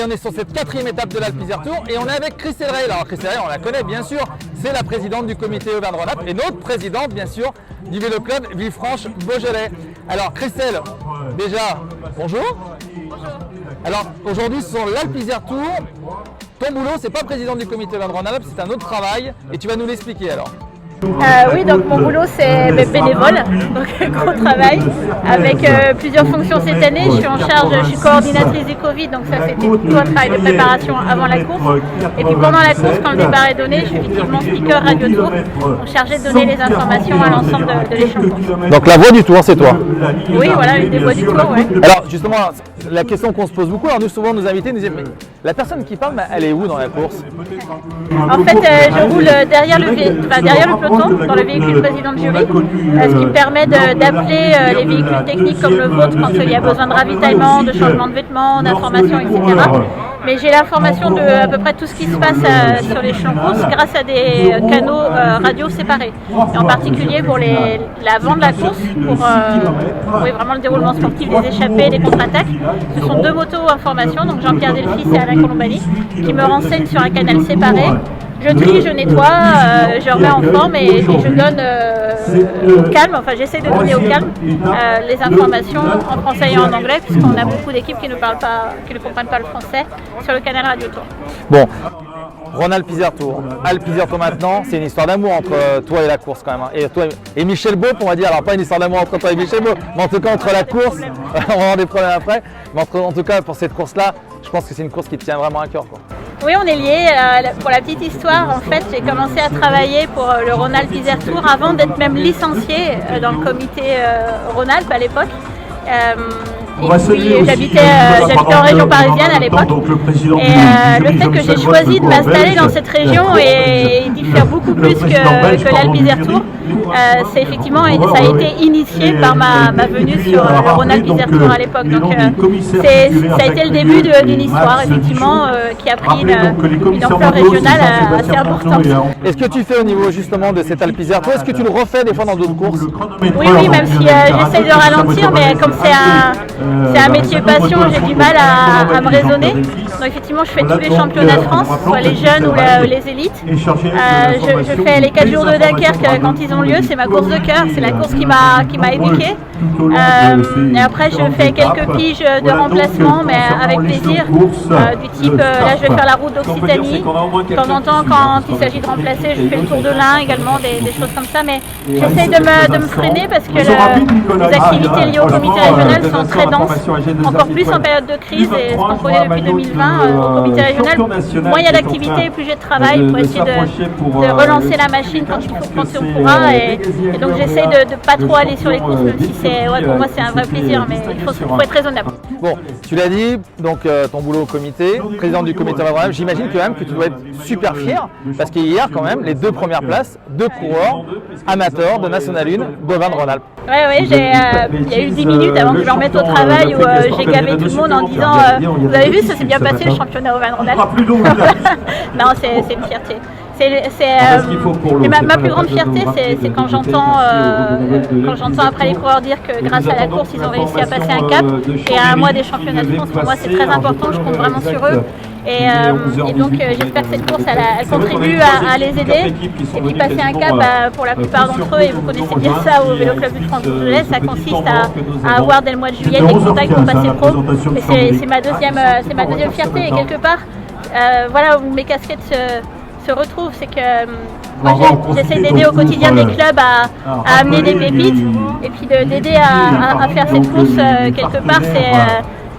on est sur cette 4e étape de l'Alpe Isère Tour et on est avec Christelle Rey. Alors Christelle Rey, on la connaît bien sûr, c'est la présidente du comité Auvergne-Rhône-Alpes et notre présidente bien sûr du vélo club Villefranche-Beaujolais. Alors Christelle, déjà bonjour. Bonjour. Alors aujourd'hui ce sont l'Alpe Isère Tour. Ton boulot c'est pas présidente du comité Auvergne-Rhône-Alpes, c'est un autre travail et tu vas nous l'expliquer alors. Oui, donc mon boulot c'est bénévole, donc gros travail, avec plusieurs fonctions cette année. Je suis en charge, je suis coordinatrice du Covid, donc ça c'était tout un travail de préparation avant la course. Et puis pendant la course, quand le départ est donné, je suis effectivement speaker Radio Tour, donc chargée de donner les informations à l'ensemble de l'échappée. Donc la voix du tour c'est toi. Oui, voilà, une des voix du tour, oui. Alors justement, la question qu'on se pose beaucoup, alors nous souvent nos invités nous disent mais la personne qui parle, elle est où dans la course? En fait, je roule derrière le peloton, dans le véhicule président de jury, ce qui me permet d'appeler les véhicules techniques comme le vôtre quand il y a besoin de ravitaillement, de changement de vêtements, d'informations, etc. Mais j'ai l'information de à peu près tout ce qui se passe sur les champs de course grâce à des canaux radio séparés. Et en particulier pour l'avant de la course, pour vraiment le déroulement sportif, les échappées, les contre-attaques. Ce sont deux motos informations, donc Jean-Pierre Delphis et Alain Colombani, qui me renseignent sur un canal séparé. Je trie, je nettoie, je remets en forme et je donne au calme, enfin j'essaie de donner au calme les informations en français et en anglais puisqu'on a beaucoup d'équipes qui ne comprennent pas le français sur le canal Radio Tour. Bon, Rhône-Alpes Isère Tour, Alpes Isère Tour maintenant, c'est une histoire d'amour entre toi et la course quand même. Hein. Et toi et Michel Beau, on va dire, alors pas une histoire d'amour entre toi et Michel Beau, mais en tout cas entre la course, on va avoir des problèmes après, mais en tout cas pour cette course-là, je pense que c'est une course qui te tient vraiment à cœur, quoi. Oui, on est liés. Pour la petite histoire, en fait, j'ai commencé à travailler pour le Rhône-Alpes Isère Tour avant d'être même licenciée dans le comité Rhône-Alpes à l'époque. Et puis j'habitais en région parisienne à l'époque. Et le fait que j'ai choisi de m'installer dans cette région et d'y faire beaucoup plus que l'Alpes Isère Tour, c'est effectivement, ça a été initié par ma venue sur le Rhône-Alpes Isère Tour à l'époque. Donc ça a été le début d'une histoire effectivement qui a pris une ampleur régionale assez importante. Est-ce que tu fais au niveau justement de cette Alpes Isère Tour, est-ce que tu le refais des fois dans d'autres courses? Oui, même si j'essaie de ralentir, mais comme c'est un métier passion, j'ai du mal à me raisonner. Donc effectivement, je fais tous les championnats de France, soit les jeunes ou les élites. Je fais les 4 jours de Dunkerque quand ils ont lieu, c'est ma course de cœur, c'est la course qui m'a éduquée. Et après, je fais quelques piges de remplacement, mais avec plaisir, du type, là je vais faire la route d'Occitanie. De temps en temps, quand il s'agit de remplacer, je fais le tour de l'Ain également, des choses comme ça. Mais j'essaie de me freiner parce que les activités liées au comité régional sont très denses, encore plus en période de crise et ce qu'on connaît depuis 2020 au comité régional. Moins il y a d'activités, plus j'ai de travail pour essayer de relancer la machine quand on pourra. Et donc j'essaie de ne pas trop aller sur les courses, même si pour moi c'est un vrai plaisir, mais il faut être raisonnable. Bon, tu l'as dit, donc ton boulot au comité, président du comité Auvergne-Rhône-Alpes, j'imagine quand même que tu dois être super fier parce qu'hier quand même, les 2 premières places, 2 coureurs amateurs de National 1 d'Auvergne-Rhône-Alpes. Oui, il y a eu 10 minutes avant que je me remette au travail où j'ai gavé tout le monde en disant vous avez vu, ça s'est bien passé le championnat Auvergne-Rhône-Alpes. Non, c'est une fierté. Ma plus grande fierté, c'est quand j'entends après les coureurs dire que grâce à la course, ils ont réussi à passer un cap et à un mois des championnats de France. Pour moi, c'est très important, je compte vraiment sur eux. Et donc, j'espère que cette course, elle contribue à les aider. Et puis, passer un cap, pour la plupart d'entre eux, et vous connaissez bien ça au Vélo Club de France-Beaujolais, ça consiste à avoir dès le mois de juillet des contacts pour passer pro. Et c'est ma deuxième fierté. Et quelque part, voilà où mes casquettes se retrouvent, c'est que moi j'essaie d'aider au quotidien des clubs à amener des pépites et puis d'aider à faire cette course quelque part, c'est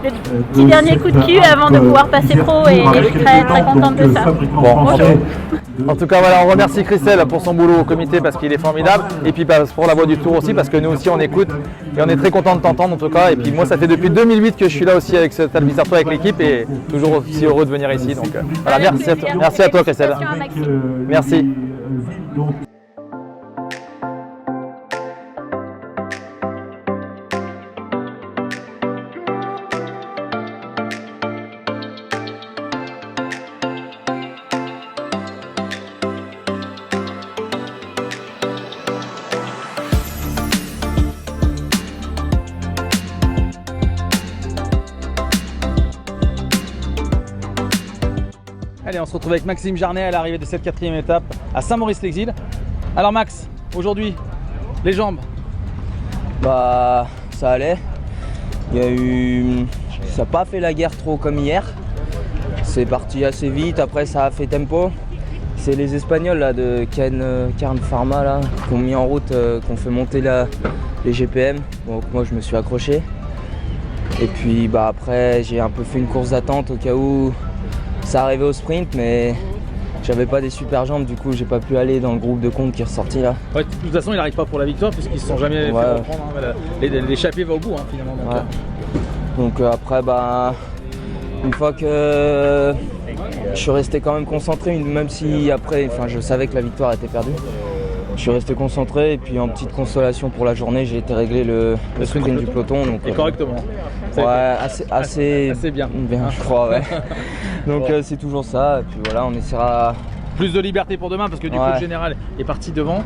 le petit dernier coup de cul avant de pouvoir passer pro et je suis très très contente de ça. Bon, en tout cas voilà, on remercie Christelle pour son boulot au comité parce qu'il est formidable et puis pour la voix du tour aussi parce que nous aussi on écoute et on est très content de t'entendre en tout cas et puis moi ça fait depuis 2008 que je suis là aussi avec cette Alpes Isère Tour avec l'équipe et toujours aussi heureux de venir ici donc voilà, merci à toi Christelle. Merci. Allez, on se retrouve avec Maxime Jarnet à l'arrivée de cette 4e étape à Saint-Maurice-l'Exil. Alors Max, aujourd'hui, les jambes? Bah, ça allait. Il y a eu... Ça n'a pas fait la guerre trop comme hier. C'est parti assez vite, après ça a fait tempo. C'est les Espagnols là, de Cairn Pharma là, qui ont mis en route, qui ont fait monter les GPM. Donc moi je me suis accroché. Et puis bah, après j'ai un peu fait une course d'attente au cas où ça arrivait au sprint, mais j'avais pas des super jambes, du coup j'ai pas pu aller dans le groupe de compte qui est ressorti là. Ouais, de toute façon il n'arrive pas pour la victoire puisqu'ils se sont jamais fait reprendre. Hein. L'échappée va au bout hein, finalement. Donc après bah, une fois que je suis resté quand même concentré, même si après je savais que la victoire était perdue. Je suis resté concentré et puis en petite consolation pour la journée, j'ai été régler le sprint du peloton. Donc, et correctement. Ouais, assez bien, je crois. Ouais. Donc c'est toujours ça. Et puis voilà, on essaiera. Plus de liberté pour demain parce que du coup le général est parti devant.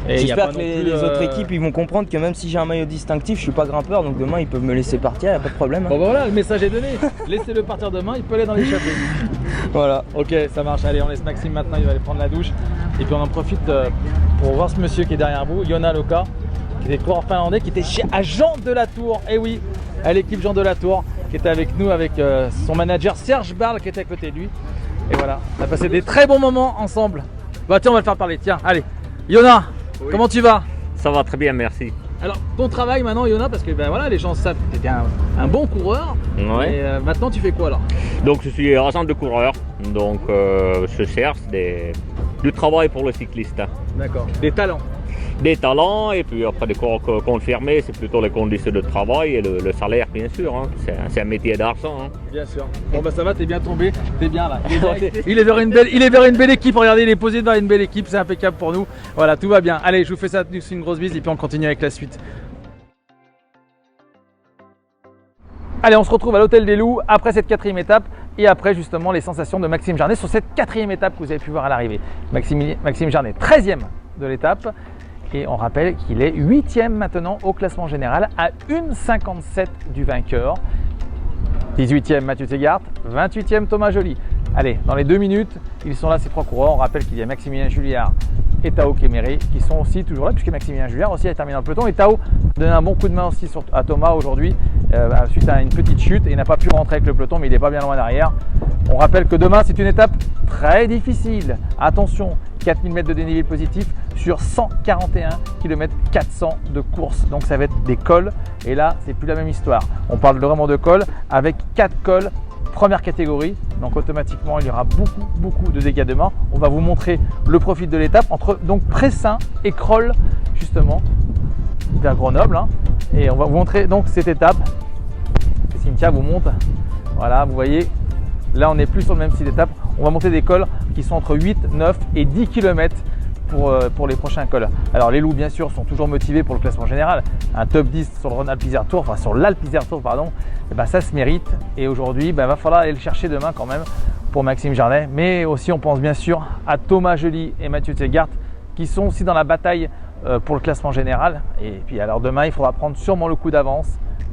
J'espère que les autres équipes ils vont comprendre que même si j'ai un maillot distinctif, je suis pas grimpeur, donc demain ils peuvent me laisser partir, il n'y a pas de problème. Bon bah voilà, le message est donné. Laissez-le partir demain, il peut aller dans l'échappée. Voilà. Ok, ça marche. Allez, on laisse Maxime maintenant, il va aller prendre la douche. Et puis on en profite pour voir ce monsieur qui est derrière vous, Joona Lokka, qui était coureur finlandais, qui était à Jean de la Tour. Et oui, à l'équipe Jean de la Tour, qui était avec nous, avec son manager Serge Barle qui était à côté de lui. Et voilà, on a passé des très bons moments ensemble. Bah tiens, on va le faire parler. Tiens, allez, Joona. Oui. Comment tu vas? Ça va très bien, merci. Alors, ton travail maintenant, Joona, parce que ben voilà, les gens savent que tu étais un bon coureur. Ouais. Et maintenant, tu fais quoi alors? Donc, je suis agent de coureur. Donc, je cherche du travail pour le cycliste. D'accord. Des talents. Des talents et puis après des coureurs confirmés, c'est plutôt les conditions de travail et le salaire, bien sûr. Hein. C'est un métier d'argent. Hein. Bien sûr. Bon bah ça va, t'es bien tombé, t'es bien là. Il est vers une belle équipe. Regardez, il est posé devant une belle équipe, c'est impeccable pour nous. Voilà, tout va bien. Allez, je vous fais ça une grosse bise et puis on continue avec la suite. Allez, on se retrouve à l'Hôtel des Loups après cette 4e étape et après justement les sensations de Maxime Jarnet sur cette 4e étape que vous avez pu voir à l'arrivée. Maxime Jarnet, 13e de l'étape. Et on rappelle qu'il est 8e maintenant au classement général à 1,57 du vainqueur. 18e Mathieu Tegart, 28e Thomas Joly. Allez, dans les 2 minutes, ils sont là ces 3 coureurs. On rappelle qu'il y a Maximilien Julliard et Tao Kéméré qui sont aussi toujours là, puisque Maximilien Julliard aussi a terminé dans le peloton. Et Tao donne un bon coup de main aussi à Thomas aujourd'hui, suite à une petite chute, et n'a pas pu rentrer avec le peloton, mais il n'est pas bien loin derrière. On rappelle que demain, c'est une étape très difficile. Attention, 4000 mètres de dénivelé positif sur 141 km 400 de course. Donc ça va être des cols. Et là, c'est plus la même histoire. On parle vraiment de cols avec 4 cols première catégorie. Donc automatiquement, il y aura beaucoup de dégâts demain. On va vous montrer le profil de l'étape entre donc Pressin et Crolles, justement, vers Grenoble. Hein. Et on va vous montrer donc cette étape. Cynthia vous montre. Voilà, vous voyez. Là, on n'est plus sur le même style d'étape. On va monter des cols qui sont entre 8, 9 et 10 km pour les prochains cols. Alors, les loups, bien sûr, sont toujours motivés pour le classement général. Un top 10 sur le Rhône-Alpes Isère Tour, enfin sur l'Alpes Isère Tour, pardon, et ben, ça se mérite. Et aujourd'hui, ben, va falloir aller le chercher demain quand même pour Maxime Jarnet. Mais aussi, on pense bien sûr à Thomas Joly et Mathieu Tegart qui sont aussi dans la bataille pour le classement général. Et puis, alors demain, il faudra prendre sûrement le coup d'avance,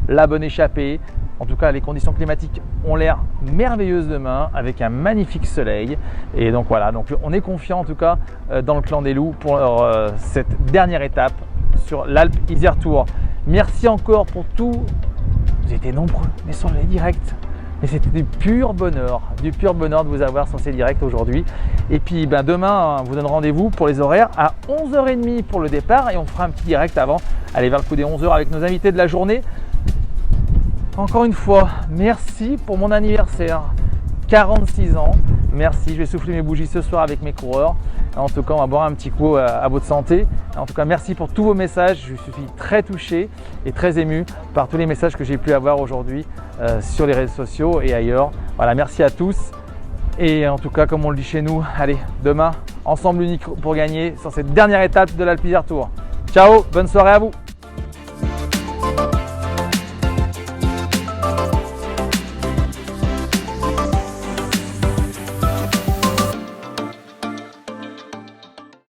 la bonne échappée. En tout cas, les conditions climatiques ont l'air merveilleuses demain avec un magnifique soleil. Et donc voilà, donc on est confiant en tout cas dans le clan des loups pour cette dernière étape sur l'Alpes Isère Tour. Merci encore pour tout. Vous étiez nombreux, mais sur les directs. Mais c'était du pur bonheur de vous avoir sur ces directs aujourd'hui. Et puis ben, demain, on vous donne rendez-vous pour les horaires à 11h30 pour le départ. Et on fera un petit direct avant, aller vers le coup des 11h avec nos invités de la journée. Encore une fois, merci pour mon anniversaire, 46 ans. Merci, je vais souffler mes bougies ce soir avec mes coureurs. En tout cas, on va boire un petit coup à votre santé. En tout cas, merci pour tous vos messages. Je suis très touché et très ému par tous les messages que j'ai pu avoir aujourd'hui sur les réseaux sociaux et ailleurs. Voilà, merci à tous. Et en tout cas, comme on le dit chez nous, allez, demain, ensemble unique pour gagner sur cette dernière étape de l'Alpes Isère Tour. Ciao, bonne soirée à vous.